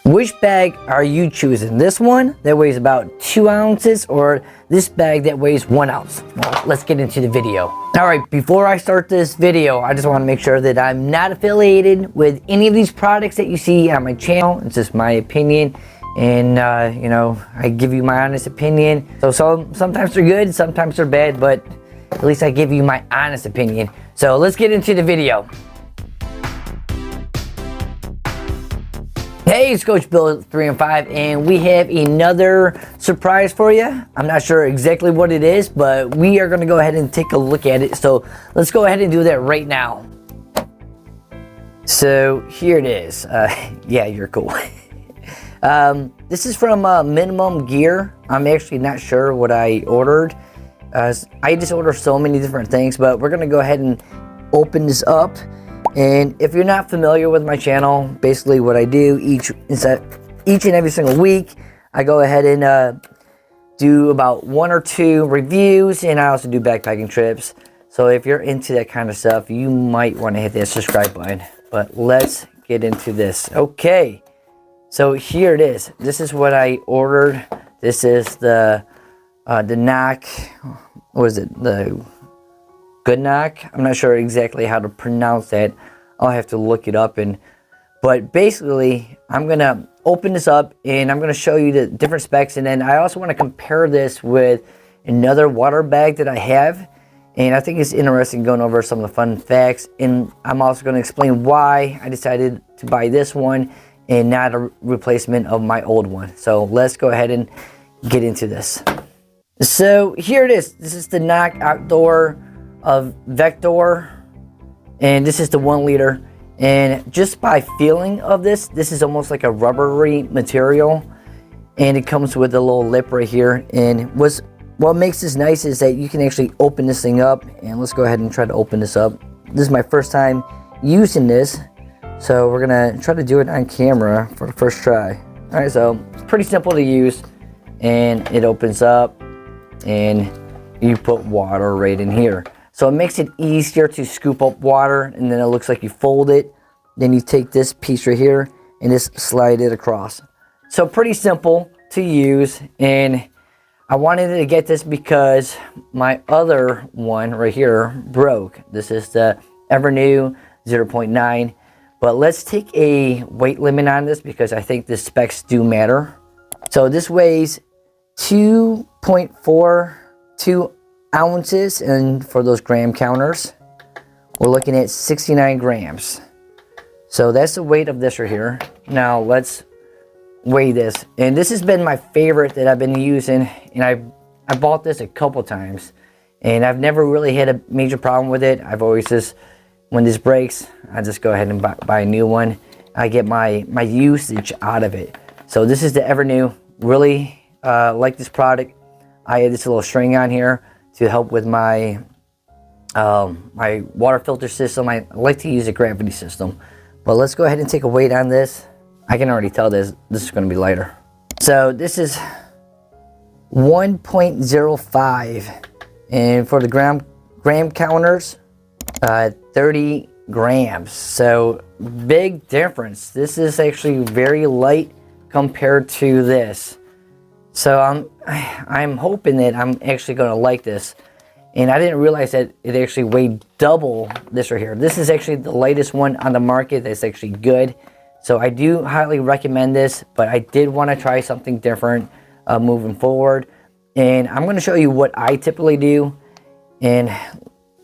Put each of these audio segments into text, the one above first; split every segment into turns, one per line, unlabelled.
Which bag are you choosing? This one that weighs about 2 ounces or this bag that weighs 1 ounce? Well, let's get into the video. All right, before I start this video, I just want to make sure that I'm not affiliated with any of these products that you see on my channel. It's just my opinion, and you know, I give you my honest opinion. So sometimes they're good, sometimes they're bad, but at least I give you my honest opinion. So let's get into the video. Hey, it's Coach Bill 3 and 5, and we have another surprise for you. I'm not sure exactly what it is, but we are going to go ahead and take a look at it. So let's go ahead and do that right now. So here it is. Yeah, you're cool. This is from Minimum Gear. I'm actually not sure what I ordered. I just ordered so many different things, but we're going to go ahead and open this up. And if you're not familiar with my channel, basically what I do each and every single week, I go ahead and do about 1 or 2 reviews, and I also do backpacking trips. So if you're into that kind of stuff, you might want to hit that subscribe button. But let's get into this. Okay, so here it is. This is what I ordered. This is the CNOC, what is it? The Good Knock. I'm not sure exactly how to pronounce that. I'll have to look it up. But basically, I'm gonna open this up and I'm gonna show you the different specs, and then I also want to compare this with another water bag that I have, and I think it's interesting going over some of the fun facts. And I'm also going to explain why I decided to buy this one and not a replacement of my old one. So let's go ahead and get into this. So here it is. This is the CNOC Outdoor of Vector, and this is the 1 liter. And just by feeling of this is almost like a rubbery material, and it comes with a little lip right here. And what makes this nice is that you can actually open this thing up, and let's go ahead and try to open this up. This is my first time using this, so we're gonna try to do it on camera for the first try. All right, so it's pretty simple to use, and it opens up and you put water right in here. So it makes it easier to scoop up water, and then it looks like you fold it. Then you take this piece right here and just slide it across. So pretty simple to use, and I wanted to get this because my other one right here broke. This is the EVERNEW 0.9, but let's take a weight limit on this because I think the specs do matter. So this weighs 2.42 ounces, and for those gram counters, we're looking at 69 grams. So that's the weight of this right here. Now let's weigh this, and this has been my favorite that I've been using, and I bought this a couple times, and I've never really had a major problem with it. I've always just, when this breaks, I just go ahead and buy a new one. I get my usage out of it. So this is the EVERNEW. Really like this product. I had this little string on here to help with my my water filter system. I like to use a gravity system. But let's go ahead and take a weight on this. I can already tell this is going to be lighter. So this is 1.05, and for the gram counters, 30 grams. So big difference. This is actually very light compared to this. So I'm hoping that I'm actually going to like this. And I didn't realize that it actually weighed double this right here. This is actually the lightest one on the market that's actually good. So I do highly recommend this, but I did want to try something different moving forward. And I'm going to show you what I typically do. And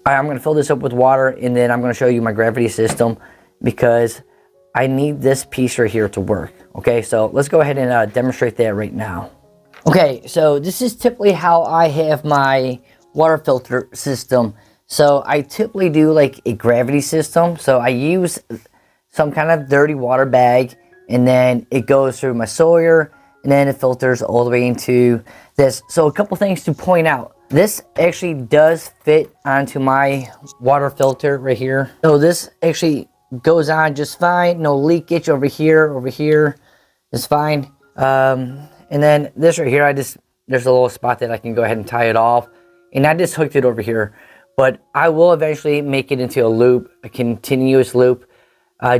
I'm going to fill this up with water, and then I'm going to show you my gravity system because I need this piece right here to work. Okay, so let's go ahead and demonstrate that right now. Okay, so this is typically how I have my water filter system. So I typically do like a gravity system. So I use some kind of dirty water bag, and then it goes through my Sawyer, and then it filters all the way into this. So a couple things to point out. This actually does fit onto my water filter right here. So this actually goes on just fine. No leakage over here is fine. And then this right here, there's a little spot that I can go ahead and tie it off. And I just hooked it over here. But I will eventually make it into a loop, a continuous loop,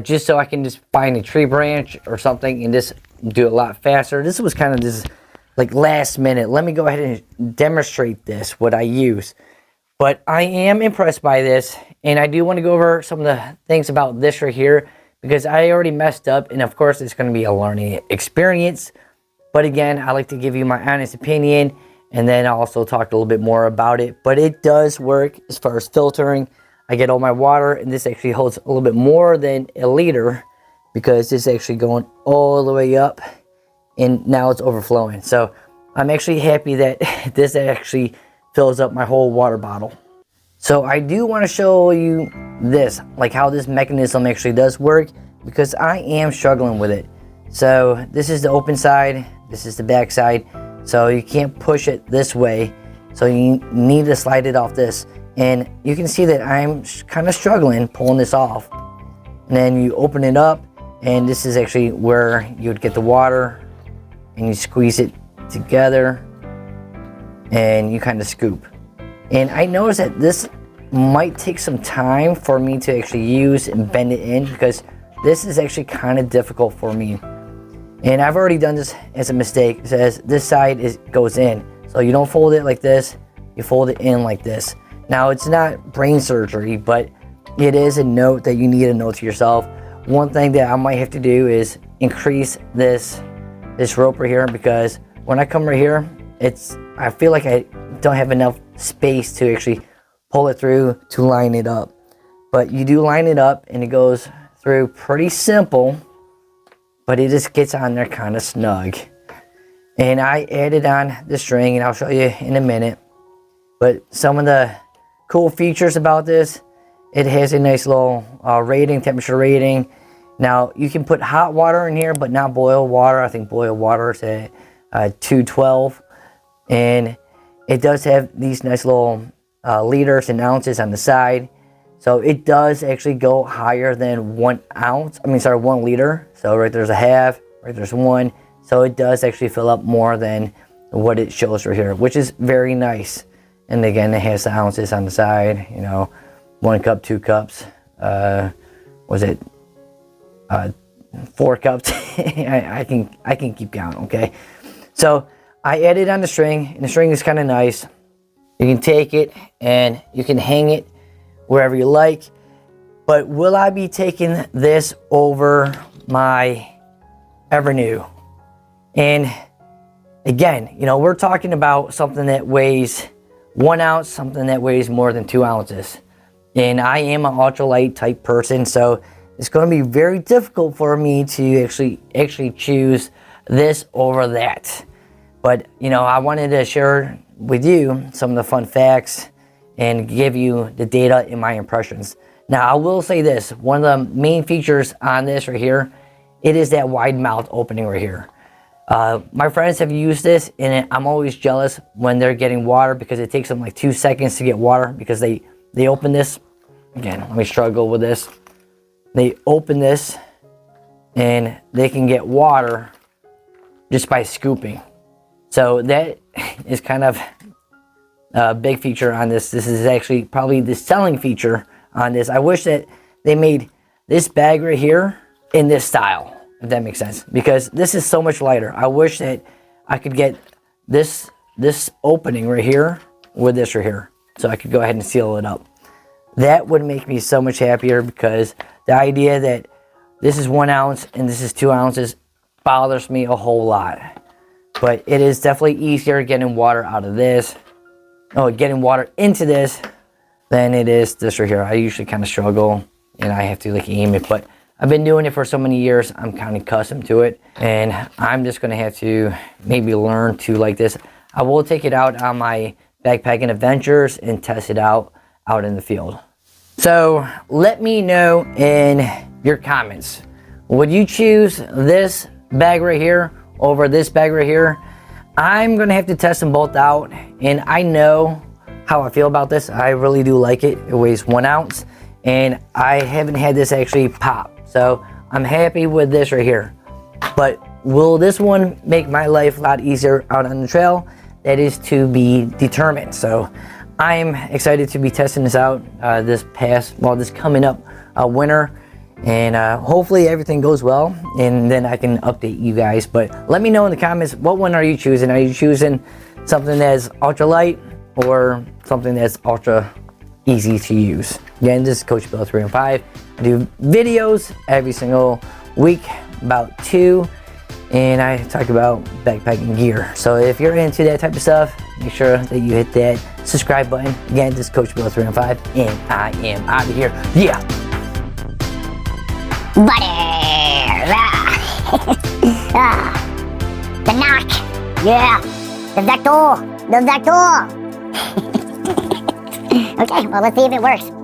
just so I can just find a tree branch or something and just do it a lot faster. This was kind of just like last minute. Let me go ahead and demonstrate this, what I use. But I am impressed by this, and I do want to go over some of the things about this right here, because I already messed up, and of course it's going to be a learning experience. But again, I like to give you my honest opinion, and then I also talk a little bit more about it. But it does work as far as filtering. I get all my water, and this actually holds a little bit more than a liter, because this is actually going all the way up, and now it's overflowing. So I'm actually happy that this actually fills up my whole water bottle. So I do want to show you this, like how this mechanism actually does work, because I am struggling with it. So this is the open side, this is the back side, so you can't push it this way, so you need to slide it off this. And you can see that I'm kind of struggling pulling this off. And then you open it up, and this is actually where you would get the water, and you squeeze it together, and you kind of scoop. And I noticed that this might take some time for me to actually use and bend it in, because this is actually kind of difficult for me. And I've already done this as a mistake. It says this side goes in, so you don't fold it like this, you fold it in like this. Now it's not brain surgery, but it is a note that you need to know to yourself. One thing that I might have to do is increase this rope right here, because when I come right here, I feel like I don't have enough space to actually pull it through to line it up. But you do line it up, and it goes through pretty simple, but it just gets on there kind of snug. And I added on the string, and I'll show you in a minute. But some of the cool features about this, it has a nice little rating, temperature rating. Now you can put hot water in here, but not boiled water. I think boiled water is at 212. And it does have these nice little liters and ounces on the side. So it does actually go higher than 1 liter. So right there's a half, right there's 1. So it does actually fill up more than what it shows right here, which is very nice. And again, it has the ounces on the side, 1 cup, 2 cups, 4 cups. I can keep count, okay? So I added on the string, and the string is kind of nice. You can take it and you can hang it wherever you like. But will I be taking this over my EVERNEW? And again, we're talking about something that weighs 1 ounce, something that weighs more than 2 ounces. And I am an ultralight type person, so it's going to be very difficult for me to actually choose this over that. But I wanted to share with you some of the fun facts and give you the data and my impressions. Now I will say this, one of the main features on this right here, it is that wide mouth opening right here. My friends have used this, and I'm always jealous when they're getting water, because it takes them like 2 seconds to get water, because they open this. Again, let me struggle with this. They open this, and they can get water just by scooping. So that is kind of a big feature on this. This is actually probably the selling feature on this. I wish that they made this bag right here in this style, if that makes sense, because this is so much lighter. I wish that I could get this opening right here with this right here, so I could go ahead and seal it up. That would make me so much happier, because the idea that this is 1 ounce and this is 2 ounces bothers me a whole lot. But it is definitely easier getting water out of this, getting water into this, than it is this right here. I usually kind of struggle, and I have to aim it, but I've been doing it for so many years, I'm kind of accustomed to it, and I'm just going to have to maybe learn to like this. I will take it out on my backpacking adventures and test it out in the field. So let me know in your comments, would you choose this bag right here over this bag right here? I'm gonna have to test them both out, and I know how I feel about this. I really do like it. It weighs 1 ounce, and I haven't had this actually pop, so I'm happy with this right here. But will this one make my life a lot easier out on the trail? That is to be determined. So I'm excited to be testing this out this coming up winter. And hopefully everything goes well, and then I can update you guys. But let me know in the comments, what one are you choosing? Are you choosing something that's ultra light or something that's ultra easy to use? Again, this is Coach Bill 315. I do videos every single week, about 2, and I talk about backpacking gear. So if you're into that type of stuff, make sure that you hit that subscribe button. Again, this is Coach Bill 315, and I am out of here. Yeah.
Butter! The knock! Yeah! The Vecto! The Vecto! Okay, well, let's see if it works.